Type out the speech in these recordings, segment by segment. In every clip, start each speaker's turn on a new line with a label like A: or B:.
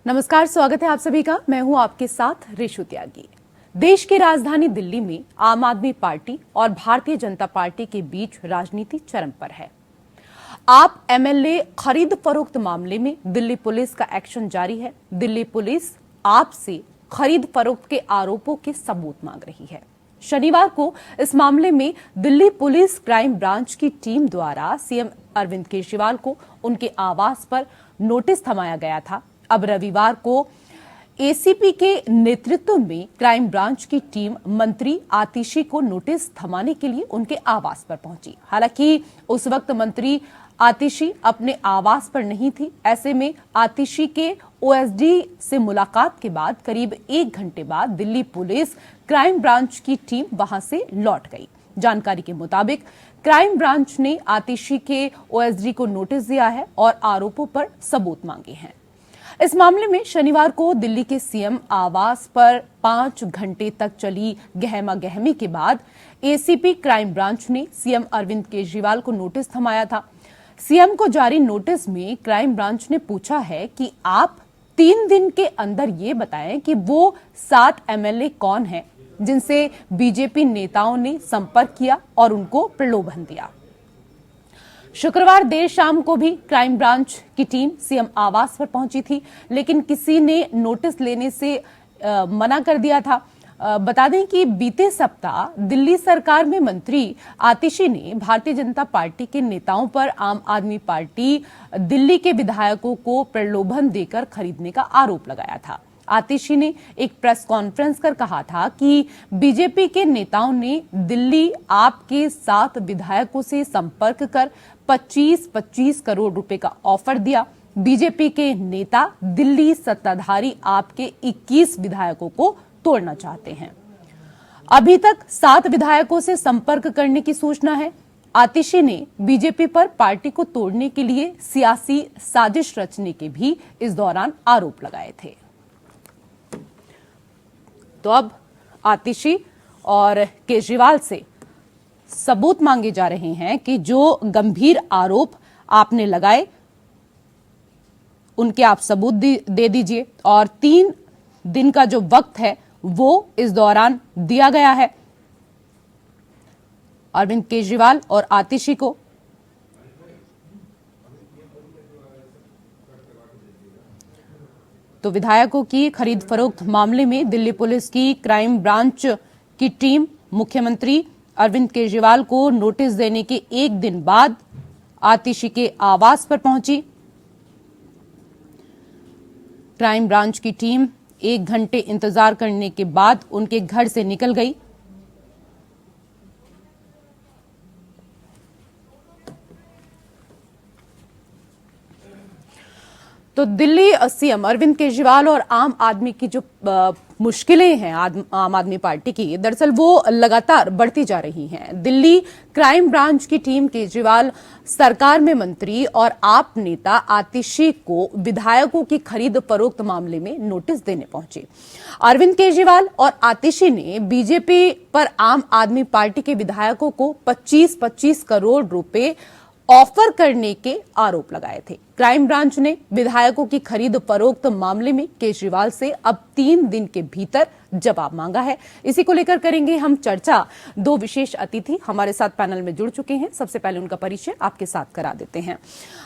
A: नमस्कार, स्वागत है आप सभी का। मैं हूं आपके साथ रेशु त्यागी। देश की राजधानी दिल्ली में आम आदमी पार्टी और भारतीय जनता पार्टी के बीच राजनीति चरम पर है। आप एमएलए खरीद फरोख्त मामले में दिल्ली पुलिस का एक्शन जारी है। दिल्ली पुलिस आप से खरीद फरोख्त के आरोपों के सबूत मांग रही है। शनिवार को इस मामले में दिल्ली पुलिस क्राइम ब्रांच की टीम द्वारा सीएम अरविंद केजरीवाल को उनके आवास पर नोटिस थमाया गया था। अब रविवार को एसीपी के नेतृत्व में क्राइम ब्रांच की टीम मंत्री आतिशी को नोटिस थमाने के लिए उनके आवास पर पहुंची। हालांकि उस वक्त मंत्री आतिशी अपने आवास पर नहीं थी। ऐसे में आतिशी के ओएसडी से मुलाकात के बाद करीब 1 घंटे बाद दिल्ली पुलिस क्राइम ब्रांच की टीम वहां से लौट गई। जानकारी के मुताबिक क्राइम ब्रांच ने आतिशी के ओएसडी को नोटिस दिया है और आरोपों पर सबूत मांगे हैं। इस मामले में शनिवार को दिल्ली के सीएम आवास पर 5 घंटे तक चली गहमा गहमी के बाद एसीपी क्राइम ब्रांच ने सीएम अरविंद केजरीवाल को नोटिस थमाया था। सीएम को जारी नोटिस में क्राइम ब्रांच ने पूछा है कि आप 3 दिन के अंदर ये बताएं कि वो 7 एमएलए कौन हैं जिनसे बीजेपी नेताओं ने संपर्क किया और उनको प्रलोभन दिया। शुक्रवार देर शाम को भी क्राइम ब्रांच की टीम सीएम आवास पर पहुंची थी, लेकिन किसी ने नोटिस लेने से मना कर दिया था। बता दें कि बीते सप्ताह दिल्ली सरकार में मंत्री आतिशी ने भारतीय जनता पार्टी के नेताओं पर आम आदमी पार्टी दिल्ली के विधायकों को प्रलोभन देकर खरीदने का आरोप लगाया था। आतिशी ने एक प्रेस कॉन्फ्रेंस कर कहा था कि बीजेपी के नेताओं ने दिल्ली आपके 7 विधायकों से संपर्क कर 25-25 करोड़ रुपए का ऑफर दिया। बीजेपी के नेता दिल्ली सत्ताधारी आपके 21 विधायकों को तोड़ना चाहते हैं। अभी तक 7 विधायकों से संपर्क करने की सूचना है। आतिशी ने बीजेपी पर पार्टी को तोड़ने के लिए सियासी साजिश रचने के भी इस दौरान आरोप लगाए थे। तो अब आतिशी और केजरीवाल से सबूत मांगे जा रहे हैं कि जो गंभीर आरोप आपने लगाए उनके आप सबूत दे दीजिए, और 3 दिन का जो वक्त है वो इस दौरान दिया गया है अरविंद केजरीवाल और आतिशी को। तो विधायकों की खरीद फरोख्त मामले में दिल्ली पुलिस की क्राइम ब्रांच की टीम मुख्यमंत्री अरविंद केजरीवाल को नोटिस देने के 1 दिन बाद आतिशी के आवास पर पहुंची। क्राइम ब्रांच की टीम 1 घंटे इंतजार करने के बाद उनके घर से निकल गई। तो दिल्ली सीएम अरविंद केजरीवाल और आम आदमी की जो मुश्किलें हैं आम आदमी पार्टी की, दरअसल वो लगातार बढ़ती जा रही हैं। दिल्ली क्राइम ब्रांच की टीम केजरीवाल सरकार में मंत्री और आप नेता आतिशी को विधायकों की खरीद फरोख्त मामले में नोटिस देने पहुंचे। अरविंद केजरीवाल और आतिशी ने बीजेपी पर आम आदमी पार्टी के विधायकों को 25-25 करोड़ रुपए ऑफर करने के आरोप लगाए थे। क्राइम ब्रांच ने विधायकों की खरीद फरोख्त मामले में केजरीवाल से अब 3 दिन के भीतर जवाब मांगा है। इसी को लेकर करेंगे हम चर्चा। 2 विशेष अतिथि हमारे साथ पैनल में जुड़ चुके हैं। सबसे पहले उनका परिचय आपके साथ करा देते हैं।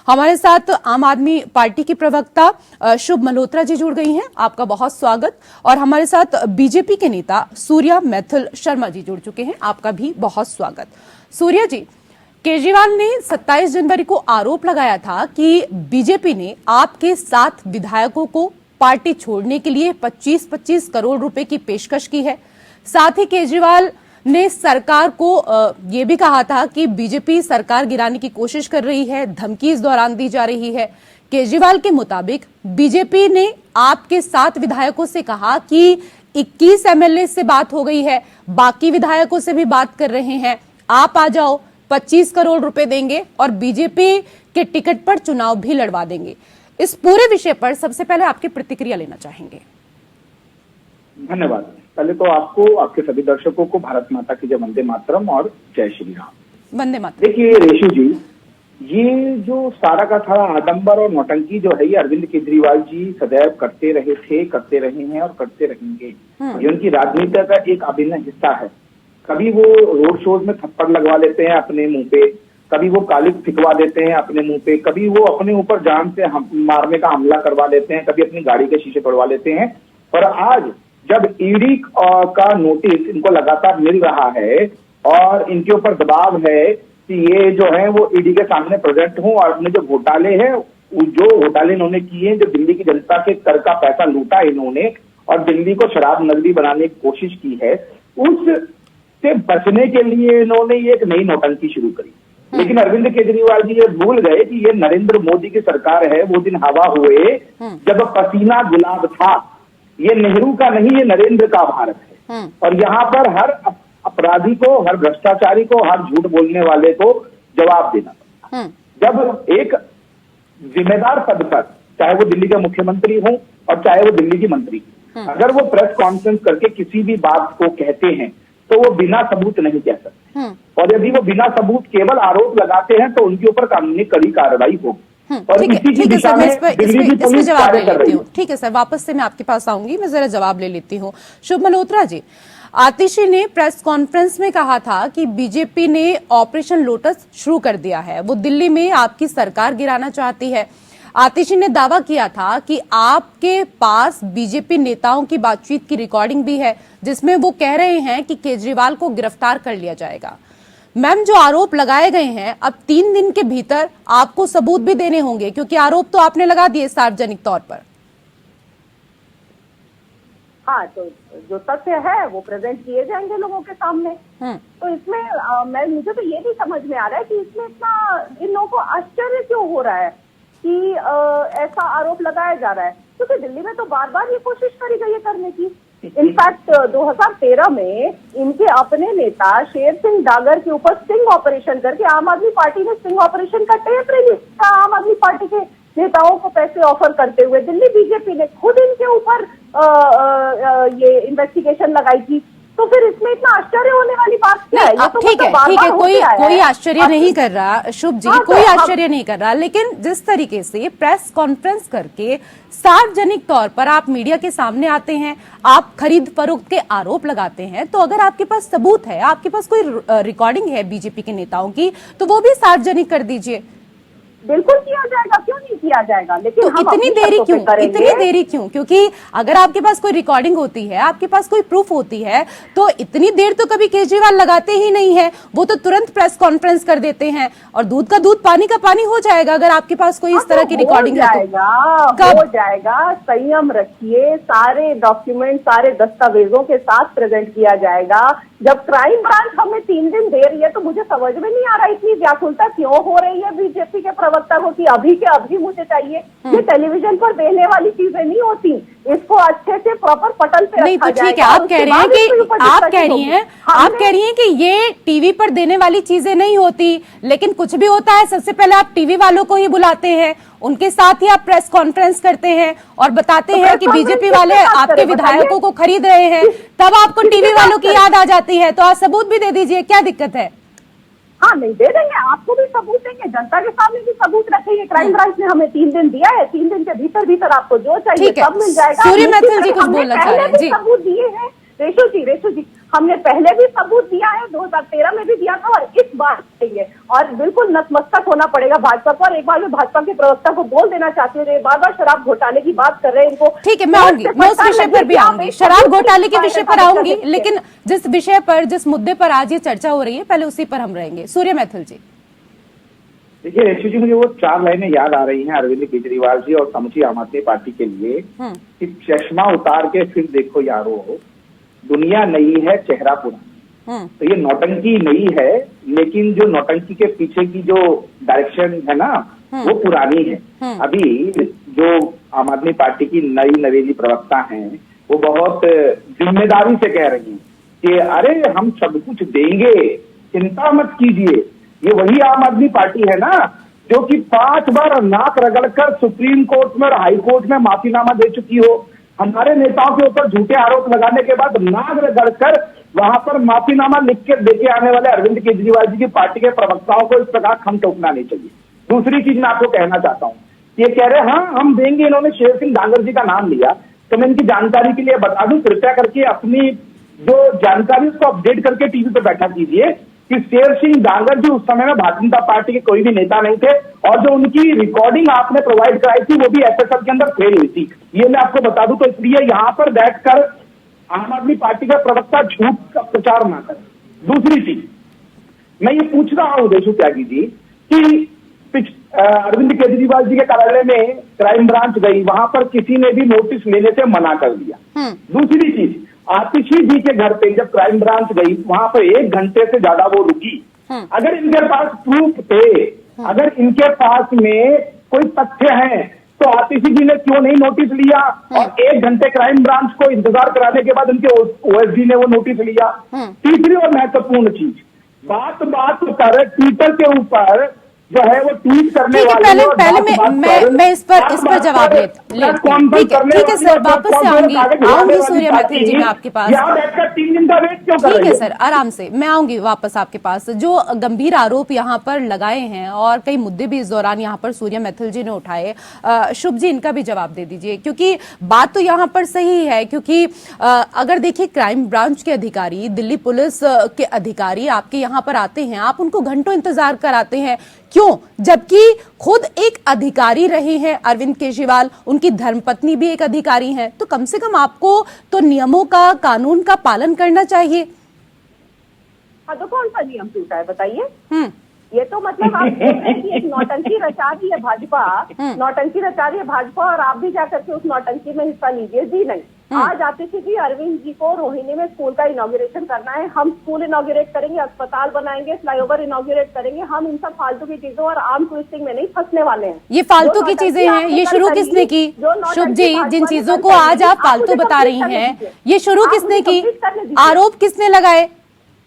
A: हमारे साथ आम आदमी पार्टी की प्रवक्ता शुभ मल्होत्रा जी जुड़ गई हैं, आपका बहुत स्वागत। और हमारे साथ बीजेपी के नेता सूर्या मैथिल शर्मा जी जुड़ चुके हैं, आपका भी बहुत स्वागत। सूर्या जी, केजरीवाल ने 27 जनवरी को आरोप लगाया था कि बीजेपी ने आपके 7 विधायकों को पार्टी छोड़ने के लिए 25-25 करोड़ रुपए की पेशकश की है। साथ ही केजरीवाल ने सरकार को यह भी कहा था कि बीजेपी सरकार गिराने की कोशिश कर रही है, धमकी इस दौरान दी जा रही है। केजरीवाल के मुताबिक बीजेपी ने आपके 7 विधायकों से कहा कि 21 एमएलए से बात हो गई है, बाकी विधायकों से भी बात कर रहे हैं, आप आ जाओ, 25 करोड़ रुपए देंगे और बीजेपी के टिकट पर चुनाव भी लड़वा देंगे। इस पूरे विषय पर सबसे पहले आपकी प्रतिक्रिया लेना चाहेंगे।
B: धन्यवाद। पहले तो आपको, आपके सभी दर्शकों को भारत माता की जय, वंदे मातरम और जय श्री राम।
A: वंदे मातरम।
B: देखिए रेशु जी, ये जो सारा का सारा आडंबर और नौटंकी जो है ये अरविंद केजरीवाल जी सदैव करते रहे थे, करते रहे हैं और करते रहेंगे। ये उनकी राजनीति का एक अभिन्न हिस्सा है। कभी वो रोड शोज में थप्पड़ लगवा लेते हैं अपने मुंह पे, कभी वो कालिक फिकवा देते हैं अपने मुंह पे, कभी वो अपने ऊपर जान से मारने का हमला करवा लेते हैं, कभी अपनी गाड़ी के शीशे तोड़वा लेते हैं। पर आज जब ईडी का नोटिस इनको लगातार मिल रहा है और इनके ऊपर दबाव है कि ये जो है वो ईडी के सामने प्रेजेंट हों और अपने जो घोटाले हैं, जो घोटाले इन्होंने किए, जो दिल्ली की जनता के कर का पैसा लूटा इन्होंने और दिल्ली को शराब नगरी बनाने की कोशिश की है, उससे बचने के लिए इन्होंने ये एक नई नौटंकी शुरू करी। लेकिन अरविंद केजरीवाल जी ये भूल गए कि ये नरेंद्र मोदी की सरकार है। वो दिन हवा हुए जब पसीना गुलाब था। ये नेहरू का नहीं, ये नरेंद्र का भारत है। और यहाँ पर हर अपराधी को, हर भ्रष्टाचारी को, हर झूठ बोलने वाले को जवाब देना पड़ता। जब एक जिम्मेदार पद पर, चाहे वो दिल्ली के मुख्यमंत्री हो और चाहे वो दिल्ली की मंत्री, अगर वो प्रेस कॉन्फ्रेंस करके किसी भी बात को कहते हैं तो वो बिना सबूत नहीं कह सकते। और यदि वो बिना सबूत केवल आरोप लगाते हैं तो उनके ऊपर कानूनी कड़ी कार्रवाई होगी। और इसी की दिशा में दिल्ली की पुलिस कार्य कर रही है।
A: ठीक है सर, वापस से मैं आपके पास आऊंगी, मैं जरा जवाब ले लेती हूँ। शुभ मल्होत्रा जी, आतिशी ने प्रेस कॉन्फ्रेंस में कहा था कि बीजेपी ने ऑपरेशन लोटस शुरू कर दिया है, वो दिल्ली में आपकी सरकार गिराना चाहती है। आतिशी ने दावा किया था कि आपके पास बीजेपी नेताओं की बातचीत की रिकॉर्डिंग भी है जिसमें वो कह रहे हैं कि केजरीवाल को गिरफ्तार कर लिया जाएगा। मैम, जो आरोप लगाए गए हैं, अब 3 दिन के भीतर आपको सबूत भी देने होंगे क्योंकि आरोप तो आपने लगा दिए सार्वजनिक तौर पर।
C: हाँ, तो जो तथ्य है वो प्रेजेंट किए जाएंगे लोगों के सामने। तो इसमें मुझे तो ये भी समझ में आ रहा है कि इसमें इतना इन लोगों को आश्चर्य क्यों हो रहा है कि ऐसा आरोप लगाया जा रहा है, क्योंकि दिल्ली में तो बार बार ये कोशिश करी गई है करने की। इनफैक्ट 2013 में इनके अपने नेता शेर सिंह डागर के ऊपर स्टिंग ऑपरेशन करके आम आदमी पार्टी ने स्टिंग ऑपरेशन का टेप रिलीज किया। आम आदमी पार्टी के नेताओं को पैसे ऑफर करते हुए दिल्ली बीजेपी ने खुद इनके ऊपर ये इन्वेस्टिगेशन लगाई थी। तो फिर इसमें इतना आश्चर्य होने वाली बात क्या है? तो
A: ठीक है, कोई आश्चर्य नहीं कर रहा शुभ जी, कोई आश्चर्य नहीं कर रहा। लेकिन जिस तरीके से प्रेस कॉन्फ्रेंस करके सार्वजनिक तौर पर आप मीडिया के सामने आते हैं, आप खरीद फरोख्त के आरोप लगाते हैं, तो अगर आपके पास सबूत है, आपके पास कोई रिकॉर्डिंग है बीजेपी के नेताओं की, तो वो भी सार्वजनिक कर दीजिए।
C: बिल्कुल किया जाएगा, क्यों नहीं किया जाएगा। लेकिन
A: तो इतनी देरी क्यों? क्योंकि अगर आपके पास कोई रिकॉर्डिंग होती है, आपके पास कोई प्रूफ होती है, तो इतनी देर तो कभी केजरीवाल लगाते ही नहीं है। वो तो तुरंत प्रेस कॉन्फ्रेंस कर देते हैं और दूध का दूध पानी का पानी हो जाएगा अगर आपके पास कोई इस तरह की रिकॉर्डिंग है तो।
C: हो जाएगा, संयम रखिए, सारे डॉक्यूमेंट, सारे दस्तावेजों के साथ प्रेजेंट किया जाएगा। जब क्राइम ब्रांच हमें 3 दिन दे रही है तो मुझे समझ में नहीं आ रहा इतनी व्याकुलता क्यों हो रही है बीजेपी के प्रवक्ता को कि अभी के अभी मुझे चाहिए। ये टेलीविजन पर देने वाली चीजें नहीं होती, इसको अच्छे से प्रॉपर पटल पे
A: नहीं तो ठीक है, आप कह रही हैं कि ये टीवी पर देने वाली चीजें नहीं होती, लेकिन कुछ भी होता है सबसे पहले आप टीवी वालों को ही बुलाते हैं, उनके साथ ही आप प्रेस कॉन्फ्रेंस करते हैं और बताते हैं कि बीजेपी वाले आपके विधायकों को खरीद रहे हैं, तब आपको टीवी वालों की याद आ जाती है। तो आप सबूत भी दे दीजिए, क्या दिक्कत है?
C: हाँ, नहीं दे देंगे, आपको भी सबूत देंगे, जनता के सामने भी सबूत रखेंगे। क्राइम ब्रांच ने हमें 3 दिन दिया है, 3 दिन के भीतर आपको जो चाहिए सब मिल जाएगा।
A: सूर्य मैथिल जी कुछ बोलना चाह रहे हैं जी।
C: सबूत दिए हैं रेशु जी, हमने पहले भी सबूत दिया है, 2013 में भी दिया था और इस बार देंगे। और बिल्कुल नतमस्तक होना पड़ेगा भाजपा पर। एक बार मैं भाजपा के प्रवक्ता को बोल देना चाहती हूँ, बार बार शराब घोटाले की बात कर रहे हैं इनको।
A: ठीक है, मैं आऊंगी, मैं उस विषय पर भी आऊंगी, शराब घोटाले के विषय पर आऊंगी, लेकिन जिस विषय पर, जिस मुद्दे पर आज ये चर्चा हो रही है, पहले उसी पर हम रहेंगे। सूर्य मैथिल जी,
B: देखिए रेशु जी, मुझे वो 4 लाइनें याद आ रही हैं अरविंद केजरीवाल जी और समूची आम आदमी पार्टी के लिए कि चश्मा उतार के फिर देखो यारो, दुनिया नई है, चेहरा पुराना। तो ये नौटंकी नई है, लेकिन जो नौटंकी के पीछे की जो डायरेक्शन है ना, वो पुरानी है। अभी जो आम आदमी पार्टी की नई नवेली प्रवक्ता हैं, वो बहुत जिम्मेदारी से कह रही हैं कि अरे हम सब कुछ देंगे, चिंता मत कीजिए। ये वही आम आदमी पार्टी है ना जो कि 5 बार नाक रगड़कर सुप्रीम कोर्ट में और हाई कोर्ट में माफीनामा दे चुकी हो। हमारे नेताओं के ऊपर झूठे आरोप लगाने के बाद नाक रगड़कर वहां पर माफीनामा लिख के देके आने वाले अरविंद केजरीवाल जी की पार्टी के प्रवक्ताओं को इस प्रकार खम टोकना नहीं चाहिए। दूसरी चीज मैं आपको कहना चाहता हूँ, ये कह रहे हैं हाँ हम देंगे, इन्होंने शेर सिंह डांगर जी का नाम लिया, तो मैं इनकी जानकारी के लिए बता दूं, कृपया करके अपनी जो जानकारी उसको अपडेट करके टीवी पे बैठा कीजिए कि शेर सिंह डांगर जी उस समय में भारतीय जनता पार्टी के कोई भी नेता नहीं थे, और जो उनकी रिकॉर्डिंग आपने प्रोवाइड कराई थी वो भी एसएसएल के अंदर फेल हुई थी, ये मैं आपको बता दूं। तो इसलिए यहाँ पर बैठकर आम आदमी पार्टी का प्रवक्ता झूठ का प्रचार ना करे। दूसरी चीज मैं ये पूछ रहा हूं देशु त्यागी जी कि अरविंद केजरीवाल जी के कार्यालय में क्राइम ब्रांच गई, वहां पर किसी ने भी नोटिस लेने से मना कर दिया। दूसरी चीज, आतिशी जी के घर पे जब क्राइम ब्रांच गई वहां पर 1 घंटे से ज्यादा वो रुकी। अगर इनके पास प्रूफ थे, अगर इनके पास में कोई तथ्य है, तो आतिशी जी ने क्यों नहीं नोटिस लिया, और 1 घंटे क्राइम ब्रांच को इंतजार कराने के बाद उनके ओएसडी ने वो नोटिस लिया। तीसरी और महत्वपूर्ण चीज, बात कर ट्विटर के ऊपर जो है वो ट्वीट करने वाले,
A: पहले मैं इस पर जवाब ठीक है सर, वापस से आऊंगी सूर्य मैथिल जी मैं आपके पास।
B: यहाँ बैठकर 3 दिन का वेट क्यों कर रही है?
A: ठीक है सर, आराम से मैं आऊंगी वापस आपके पास। जो गंभीर आरोप यहाँ पर लगाए हैं और कई मुद्दे भी इस दौरान यहाँ पर सूर्य मैथिल जी ने उठाए, शुभ जी इनका भी जवाब दे दीजिए, क्योंकि बात तो यहाँ पर सही है। क्योंकि अगर देखिए क्राइम ब्रांच के अधिकारी, दिल्ली पुलिस के अधिकारी आपके यहाँ पर आते हैं, आप उनको घंटों इंतजार कराते हैं, क्यों? जबकि खुद एक अधिकारी रहे हैं अरविंद केजरीवाल, उनकी धर्मपत्नी भी एक अधिकारी हैं, तो कम से कम आपको तो नियमों का, कानून का पालन करना चाहिए।
C: हाँ, तो कौन सा नियम टूटा है बताइए? ये तो मतलब आप बोल रहे हैं कि एक नौटंकी रचा रही है भाजपा, नौटंकी रचा रही है भाजपा, और आप भी जाकर के उस नौटंकी में हिस्सा लीजिए। जी नहीं, आज आतिशी जी, अरविंद जी को रोहिणी में स्कूल का इनॉग्रेशन करना है, हम स्कूल इनॉग्रेट करेंगे, अस्पताल बनाएंगे, फ्लाईओवर इनॉग्रेट करेंगे, हम इन सब फालतू की चीजों और आर्म ट्विस्टिंग में नहीं फंसने वाले हैं।
A: ये फालतू की चीजें हैं, ये शुरू किसने की? शुभ जी, जिन चीजों को आज आप फालतू बता रही हैं, ये शुरू किसने की? आरोप किसने लगाए?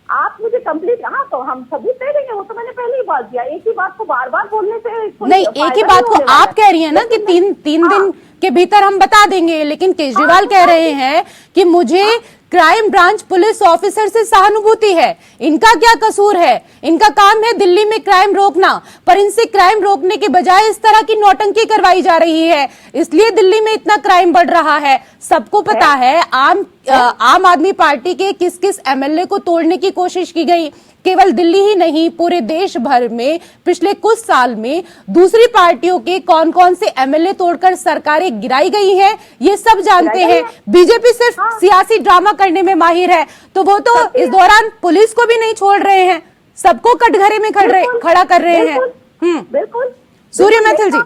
C: आप मुझे कंप्लीट, हाँ तो हम सभी दे देंगे, वो तो मैंने पहले ही बात दिया। एक ही बात को बार बार बोलने से
A: नहीं, एक ही बात को आप कह रही हैं ना कि तीन दिन के भीतर हम बता देंगे, लेकिन केजरीवाल कह रहे हैं कि मुझे क्राइम ब्रांच पुलिस ऑफिसर से सहानुभूति है। इनका क्या कसूर है? इनका काम है दिल्ली में क्राइम रोकना, पर इनसे क्राइम रोकने के बजाय इस तरह की नौटंकी करवाई जा रही है, इसलिए दिल्ली में इतना क्राइम बढ़ रहा है। सबको पता है आम आदमी पार्टी के किस किस एमएलए को तोड़ने की कोशिश की गई। केवल दिल्ली ही नहीं, पूरे देश भर में पिछले कुछ साल में दूसरी पार्टियों के कौन कौन से एमएलए तोड़कर सरकारें गिराई गई हैं, ये सब जानते हैं। बीजेपी सिर्फ सियासी ड्रामा करने में माहिर है, तो वो तो इस दौरान पुलिस को भी नहीं छोड़ रहे हैं, सबको कटघरे में खड़ा कर रहे हैं।
C: बिल्कुल
A: सूर्य मैथिल जी,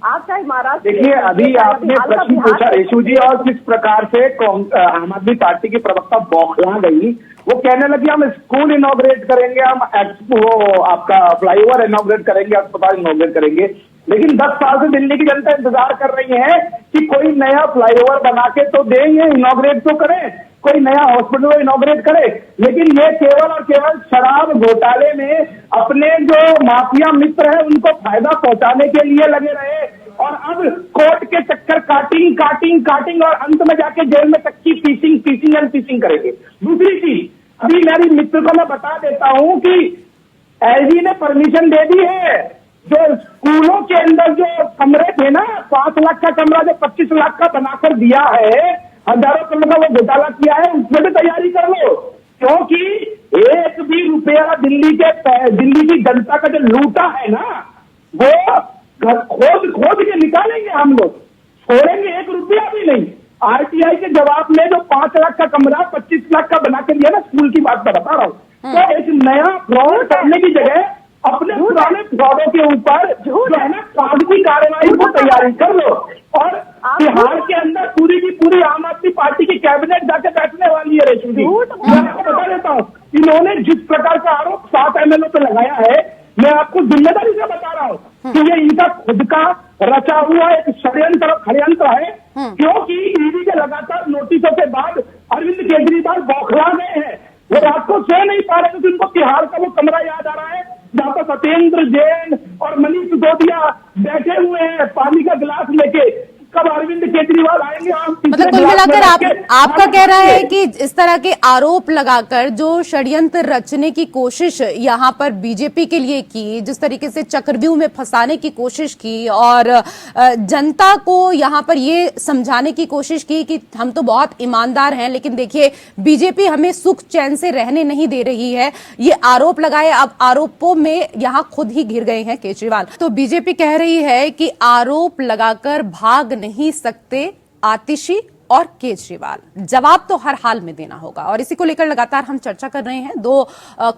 C: आप चाहे महाराष्ट्र,
B: देखिए अभी आपने प्रश्न पूछा रेशु जी, और किस प्रकार से आम आदमी पार्टी की प्रवक्ता बौखला गई। वो कहने लगी हम स्कूल इनॉग्रेट करेंगे, हम आपका फ्लाईओवर इनॉग्रेट करेंगे, अस्पताल इनॉग्रेट करेंगे। लेकिन 10 साल से दिल्ली की जनता इंतजार कर रही है कि कोई नया फ्लाईओवर बना के तो देंगे, इनॉग्रेट तो करें, कोई नया हॉस्पिटल इनॉग्रेट करे। लेकिन ये केवल और केवल शराब घोटाले में अपने जो माफिया मित्र है उनको फायदा पहुंचाने के लिए लगे रहे, और अब कोर्ट के चक्कर काटिंग और अंत में जाके जेल में तक की पीसिंग करेंगे। दूसरी चीज, अभी मेरी मित्र को मैं बता देता हूं कि एलजी ने परमिशन दे दी है, जो स्कूलों के अंदर जो कमरे थे ना, 5 लाख का कमरा जो 25 लाख का बनाकर दिया है, हजारों करोड़ का वो घोटाला किया है, उसमें भी तैयारी कर लो, क्योंकि 1 भी रुपया दिल्ली की जनता का जो लूटा है ना, वो खोद के निकालेंगे हम लोग, छोड़ेंगे 1 रुपया भी नहीं। आरटीआई के जवाब में जो 5 लाख का कमरा 25 लाख का बना के दिया ना, स्कूल की बात बता रहा हूँ, तो एक नया फ्रॉड करने की जगह अपने पुराने फ्रॉडों के ऊपर जो है ना कागजी कार्रवाई को तैयारी कर लो। और बिहार के अंदर पूरी की पूरी आम आदमी पार्टी की कैबिनेट जाके बैठने वाली है रेशु जी। मैं आपको बता देता हूँ, इन्होंने जिस प्रकार का आरोप 7 एमएलए पे लगाया है, मैं आपको जिम्मेदारी से बता रहा हूँ कि ये इनका खुद का रचा हुआ एक षड्यंत्र है, क्योंकि ईडी के लगातार नोटिसों के बाद अरविंद केजरीवाल बौखला गए हैं। वो रात को सो नहीं पा रहे, क्योंकि उनको तिहाड़ का वो कमरा याद आ रहा है जहाँ पर सत्येंद्र जैन और मनीष सिसोदिया बैठे हुए हैं पानी का गिलास लेके। कब अरविंद केजरीवाल आएंगे?
A: मतलब कुल मिलाकर आपका कह रहा है कि इस तरह के आरोप लगाकर जो षड्यंत्र रचने की कोशिश यहाँ पर बीजेपी के लिए की, जिस तरीके से चक्रव्यूह में फंसाने की कोशिश की और जनता को यहाँ पर ये समझाने की कोशिश की कि हम तो बहुत ईमानदार हैं, लेकिन देखिए बीजेपी हमें सुख चैन से रहने नहीं दे रही है, ये आरोप लगाए। अब आरोपों में यहाँ खुद ही घिर गए हैं केजरीवाल। तो बीजेपी कह रही है कि आरोप लगाकर भाग नहीं सकते आतिशी और केजरीवाल, जवाब तो हर हाल में देना होगा। और इसी को लेकर लगातार हम चर्चा कर रहे हैं। दो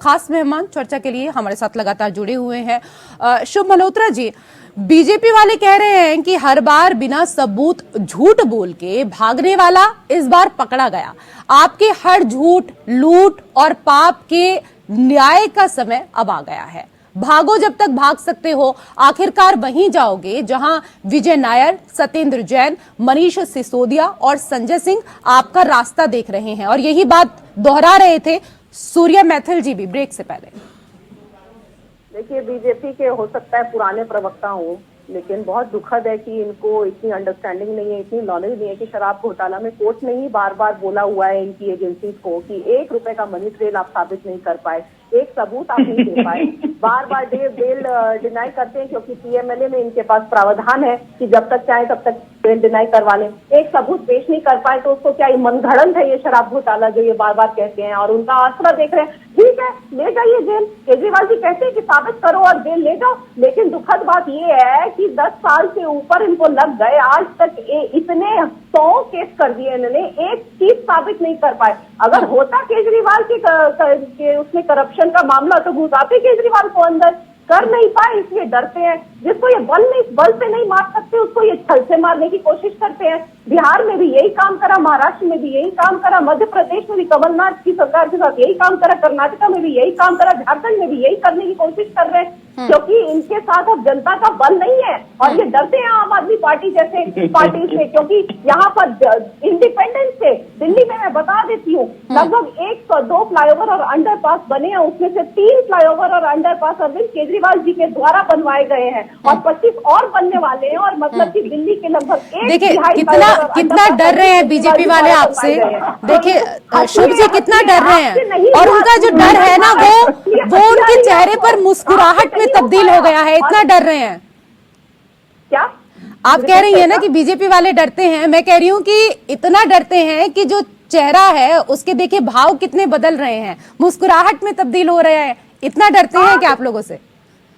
A: खास मेहमान चर्चा के लिए हमारे साथ लगातार जुड़े हुए हैं। शुभ मल्होत्रा जी, बीजेपी वाले कह रहे हैं कि हर बार बिना सबूत झूठ बोल के भागने वाला इस बार पकड़ा गया। आपके हर झूठ, लूट और पाप के न्याय का समय अब आ गया है। भागो जब तक भाग सकते हो, आखिरकार वहीं जाओगे जहां विजय नायर, सत्येंद्र जैन, मनीष सिसोदिया और संजय सिंह आपका रास्ता देख रहे हैं। और यही बात दोहरा रहे थे सूर्या मैथिल जी भी ब्रेक से पहले।
C: देखिए, बीजेपी के हो सकता है पुराने प्रवक्ता हो, लेकिन बहुत दुखद है कि इनको इतनी अंडरस्टैंडिंग नहीं है, इतनी नॉलेज नहीं है कि शराब घोटाला में कोर्ट ने ही बार बार बोला हुआ है इनकी एजेंसीज को कि 1 रुपए का मनी ट्रेल आप साबित नहीं कर पाए, एक सबूत आप नहीं दे पाए। बार बार बेल डिनाई करते हैं क्योंकि पीएमएलए में इनके पास प्रावधान है कि जब तक चाहे तब तक बेल डिनाई करवा लें। एक सबूत पेश नहीं कर पाए तो उसको क्या ये मनगढ़ंत है ये शराब घोटाला जो ये बार बार कहते हैं, और उनका आसरा देख रहे हैं। ठीक है, ले जाइए जेल। केजरीवाल जी कहते हैं कि साबित करो और जेल ले जाओ, लेकिन दुखद बात ये है कि 10 साल से ऊपर इनको लग गए, आज तक इतने 100 केस कर दिए इन्होंने, एक चीज साबित नहीं कर पाए। अगर होता केजरीवाल के उसमें करप्शन का मामला तो घुसाते केजरीवाल को अंदर, कर नहीं पाए इसलिए डरते हैं। जिसको ये बल पे नहीं मार सकते उसको ये छल से मारने की कोशिश करते हैं। बिहार में भी यही काम करा, महाराष्ट्र में भी यही काम करा, मध्य प्रदेश में भी कमलनाथ की सरकार के साथ यही काम करा, कर्नाटका में भी यही काम करा, झारखंड में भी यही करने की कोशिश कर रहे हैं क्योंकि इनके साथ अब जनता का बल नहीं है और ये डरते हैं आम आदमी पार्टी जैसे पार्टी से, क्योंकि यहाँ पर इंडिपेंडेंस से दिल्ली में मैं बता देती हूँ लगभग 102 फ्लाईओवर और अंडरपास बने हैं, उसमें से 3 फ्लाईओवर और अंडरपास अरविंद केजरीवाल जी के द्वारा बनवाए गए हैं और 25 और बनने वाले हैं। और मतलब कि दिल्ली के लगभग
A: देखिए कितना डर रहे हैं बीजेपी वाले आपसे। देखिए शुभ जी कितना डर रहे हैं और उनका जो डर है ना वो उनके चेहरे पर मुस्कुराहट में तब्दील हो गया है। इतना डर रहे हैं
C: क्या
A: आप कह रही हैं ना कि बीजेपी वाले डरते हैं, मैं कह रही हूँ कि इतना डरते हैं कि जो चेहरा है उसके देखिए भाव कितने बदल रहे हैं, मुस्कुराहट में तब्दील हो रहे हैं। इतना डरते हैं कि आप लोगों से?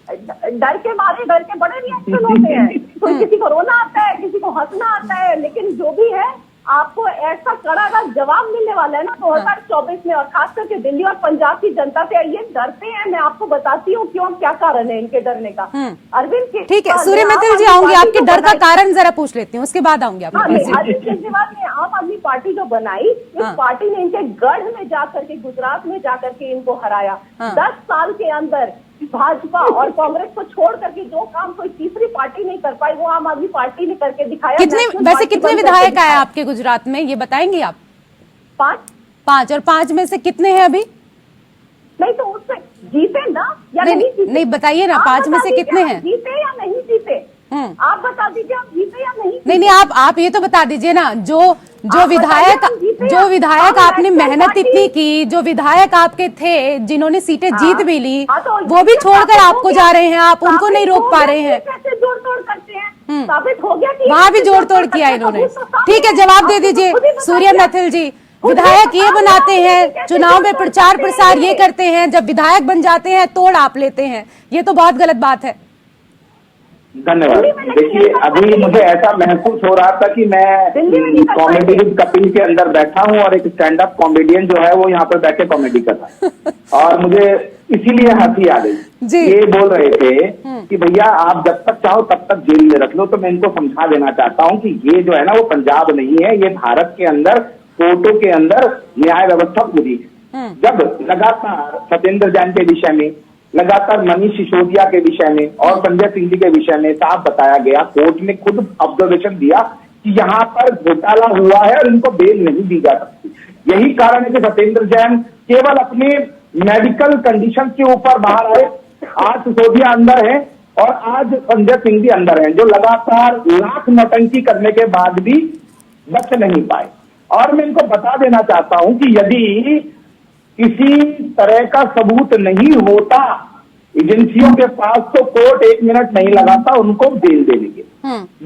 C: डर के मारे डर के बड़े रिएक्शन होते हैं। तो किसी को रोना आता है, किसी को हंसना आता है, लेकिन जो भी है आपको ऐसा कड़ा जवाब मिलने वाला है ना 2024 में। और खास करके दिल्ली और पंजाब की जनता से ये डरते हैं। मैं आपको बताती हूँ क्यों, क्या कारण है इनके डरने का। अरविंद के
A: ठीक है, सूर्य मैथिल जी आऊंगी, आपके डर का कारण जरा पूछ लेती हूँ, उसके बाद आऊंगी आपके पास।
C: अरविंद केजरीवाल ने आम आदमी पार्टी जो बनाई, इस पार्टी ने इनके गढ़ में जाकर के, गुजरात में जाकर के इनको हराया। 10 साल के अंदर भाजपा और कांग्रेस को छोड़ करके जो काम कोई तीसरी पार्टी नहीं कर पाई वो आम आदमी पार्टी ने करके दिखाया।
A: कितने विधायक आए आपके गुजरात में, ये बताएंगे आप? 5 और 5 में से कितने हैं अभी?
C: नहीं तो उससे जीते ना या नहीं जीते?
A: नहीं बताइए ना, 5 में से कितने हैं?
C: जीते या नहीं जीते आप बता दीजिए, आप जीते या नहीं?
A: नहीं आप ये तो बता दीजिए ना, जो विधायक आपने मेहनत इतनी की, जो विधायक आपके थे जिन्होंने सीटें जीत भी ली, वो भी छोड़कर आपको जा रहे हैं, आप उनको नहीं रोक पा रहे हैं।
C: कैसे जोड़ तोड़ करते हैं? साबित हो गया कि
A: वहां भी जोड़ तोड़ किया इन्होंने। ठीक है, जवाब दे दीजिए सूर्य मैथिल जी। विधायक ये बनाते हैं, चुनाव में प्रचार प्रसार ये करते हैं, जब विधायक बन जाते हैं तोड़ आप लेते हैं, ये तो बहुत गलत बात है।
B: धन्यवाद। देखिए अभी मुझे ऐसा महसूस हो रहा था कि मैं कॉमेडी विद कपिल के अंदर बैठा हूं और एक स्टैंड अप कॉमेडियन जो है वो यहाँ पर बैठे कॉमेडी कर रहा है और मुझे इसीलिए हंसी आ गई। ये बोल रहे थे कि भैया आप जब तक चाहो तब तक जेल में रख लो। तो मैं इनको समझा देना चाहता हूँ कि ये जो है ना वो पंजाब नहीं है, ये भारत के अंदर कोर्टों के अंदर न्याय व्यवस्था पूरी है। जब लगातार सत्येंद्र जैन के विषय में, लगातार मनीष सिसोदिया के विषय में और संजय सिंह जी के विषय में साफ बताया गया, कोर्ट ने खुद ऑब्जर्वेशन दिया कि यहाँ पर घोटाला हुआ है और इनको बेल नहीं दी जा सकती। यही कारण है कि सत्येंद्र जैन केवल अपने मेडिकल कंडीशन के ऊपर बाहर आए। आज सिसोदिया अंदर है और आज संजय सिंह भी अंदर हैं, जो लगातार लाख नौटंकी करने के बाद भी बच नहीं पाए। और मैं इनको बता देना चाहता हूं कि यदि किसी तरह का सबूत नहीं होता एजेंसियों के पास, तो कोर्ट 1 मिनट नहीं लगाता उनको जेल देने के।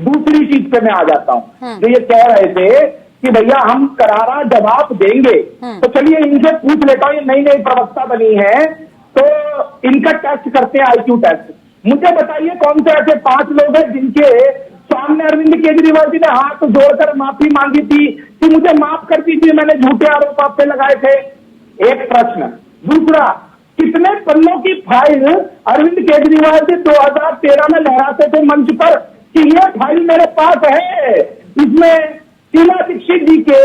B: दूसरी चीज पे मैं आ जाता हूं, जो ये कह रहे थे कि भैया हम करारा जवाब देंगे, तो चलिए इनसे पूछ लेता हूं, ये नई नई प्रवक्ता बनी है तो इनका टेस्ट करते हैं, IQ टेस्ट। मुझे बताइए कौन से ऐसे 5 लोग हैं जिनके सामने अरविंद केजरीवाल जी ने हाथ जोड़कर माफी मांगी थी कि मुझे माफ कर दीजिए, मैंने झूठे आरोप आप पे लगाए थे। एक प्रश्न। दूसरा, कितने पन्नों की फाइल अरविंद केजरीवाल जी 2013 में लहराते थे मंच पर कि ये फाइल मेरे पास है, इसमें शीला दीक्षित जी के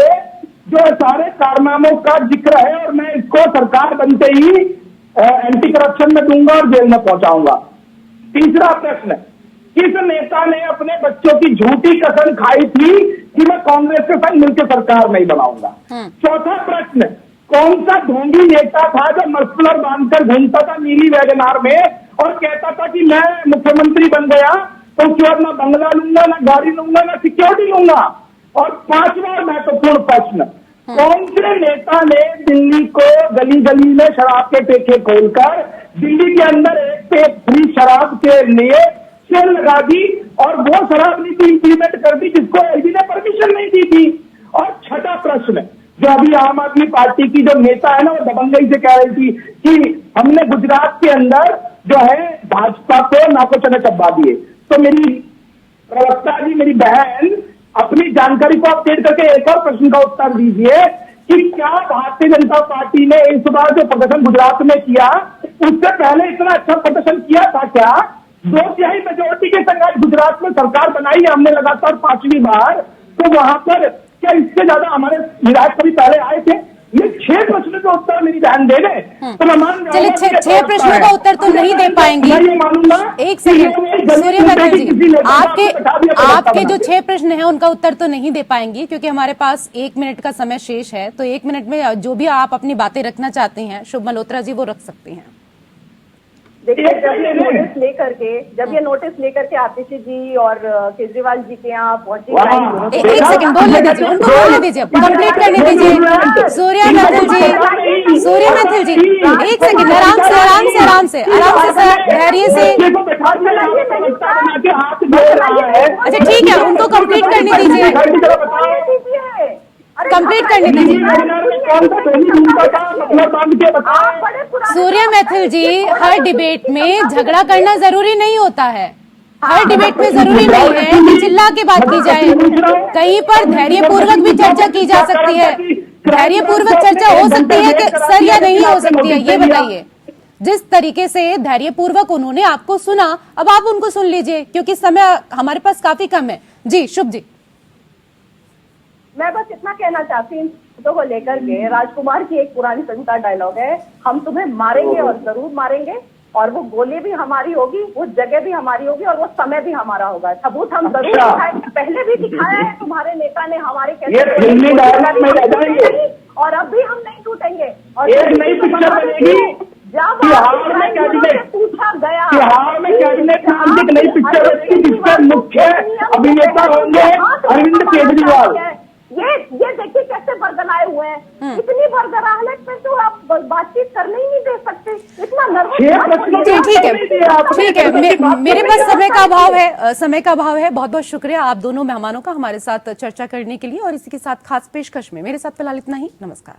B: जो सारे कारनामों का जिक्र है और मैं इसको सरकार बनते ही एंटी करप्शन में दूंगा और जेल में पहुंचाऊंगा। तीसरा प्रश्न, किस नेता ने अपने बच्चों की झूठी कसम खाई थी कि मैं कांग्रेस के संग मिलकर सरकार नहीं बनाऊंगा। चौथा प्रश्न, कौन सा ढोंगी नेता था जो मफलर बांधकर घूमता था नीली वैगनार में और कहता था कि मैं मुख्यमंत्री बन गया तो उसके बाद ना बंगला लूंगा, ना गाड़ी लूंगा, ना सिक्योरिटी लूंगा। और 5वां महत्वपूर्ण प्रश्न, कौन से नेता ने दिल्ली को गली गली में शराब के ठेके खोलकर दिल्ली के अंदर एक पे फ्री शराब के लिए सेल लगा दी और वो शराब नीति इंप्लीमेंट कर दी जिसको एलजी ने परमिशन नहीं दी थी। और छठा प्रश्न, जो अभी आम आदमी पार्टी की जो नेता है ना, वो दबंगई से कह रही थी कि हमने गुजरात के अंदर जो है भाजपा को नाको चने चबा दिए। तो मेरी प्रवक्ता जी, मेरी बहन, अपनी जानकारी को अपडेट करके एक और प्रश्न का उत्तर दीजिए कि क्या भारतीय जनता पार्टी ने इस बार जो प्रदर्शन गुजरात में किया उससे पहले इतना अच्छा प्रदर्शन किया था क्या? 2/3 मेजोरिटी के संग आज गुजरात में सरकार बनाई है हमने लगातार 5वीं बार, तो वहां पर क्या इससे ज्यादा हमारे विधायक कभी पहले आए थे? ये 6 प्रश्नों का उत्तर मेरी बहन दे दे तो मैं मान रहा हूं।
A: चलिए 6 प्रश्नों का उत्तर तो नहीं दे पाएंगे।
B: मैं ये मानूंगा,
A: एक सेकंड सूर्य मैथिल जी, आपके जो 6 प्रश्न हैं उनका उत्तर तो नहीं दे पाएंगी क्योंकि हमारे पास 1 मिनट का समय शेष है। तो 1 मिनट में जो भी आप अपनी बातें रखना चाहते हैं शुभ मल्होत्रा जी वो रख सकते हैं।
C: देखिए, जब ये नोटिस लेकर के आतिशी जी और केजरीवाल जी के यहाँ पहुंची,
A: एक सेकंड बोलने दीजिए, उनको बोलने दीजिए, कंप्लीट करने दीजिए। सूर्य मैथिल जी, एक सेकंड, आराम से सर, धैर्य से। अच्छा ठीक है, उनको कंप्लीट करने दीजिए, कंप्लीट करने दीजिए। सूर्य मैथिल जी, हर डिबेट में झगड़ा करना जरूरी नहीं होता है। हर डिबेट में जरूरी नहीं है कि चिल्ला के बात की जाए, कहीं पर धैर्यपूर्वक भी चर्चा की जा सकती है। धैर्यपूर्वक चर्चा हो सकती है कि सर या नहीं हो सकती है, ये बताइए। जिस तरीके से धैर्यपूर्वक उन्होंने आपको सुना, अब आप उनको सुन लीजिए क्योंकि समय हमारे पास काफी कम है। जी शुभ जी।
C: मैं बस इतना कहना चाहती हूँ तो को लेकर के, राजकुमार की एक पुरानी फिल्म का डायलॉग है, हम तुम्हें मारेंगे और जरूर मारेंगे, और वो गोली भी हमारी होगी, वो जगह भी हमारी होगी और वो समय भी हमारा होगा। सबूत हम जरूर दिखाएंगे, पहले भी दिखाया है तुम्हारे नेता ने हमारे कैसे, और अब भी हम नहीं टूटेंगे। और
B: एक नई पिक्चर बनेगी
C: जब
B: बिहार में कैबिनेट,
C: पूछा गया,
B: बिहार में कैबिनेट में एक नई पिक्चर बनेगी जिसके मुख्य अभिनेता होंगे अरविंद केजरीवाल।
C: ये देखिए कैसे बरगलाए हुए हैं। इतनी बरगराहट में तो आप बातचीत करने ही नहीं दे सकते, इतना नर्वस।
A: ठीक है, मेरे पास समय का अभाव है। बहुत बहुत शुक्रिया आप दोनों मेहमानों का हमारे साथ चर्चा करने के लिए, और इसी के साथ खास पेशकश में मेरे साथ फिलहाल इतना ही। नमस्कार।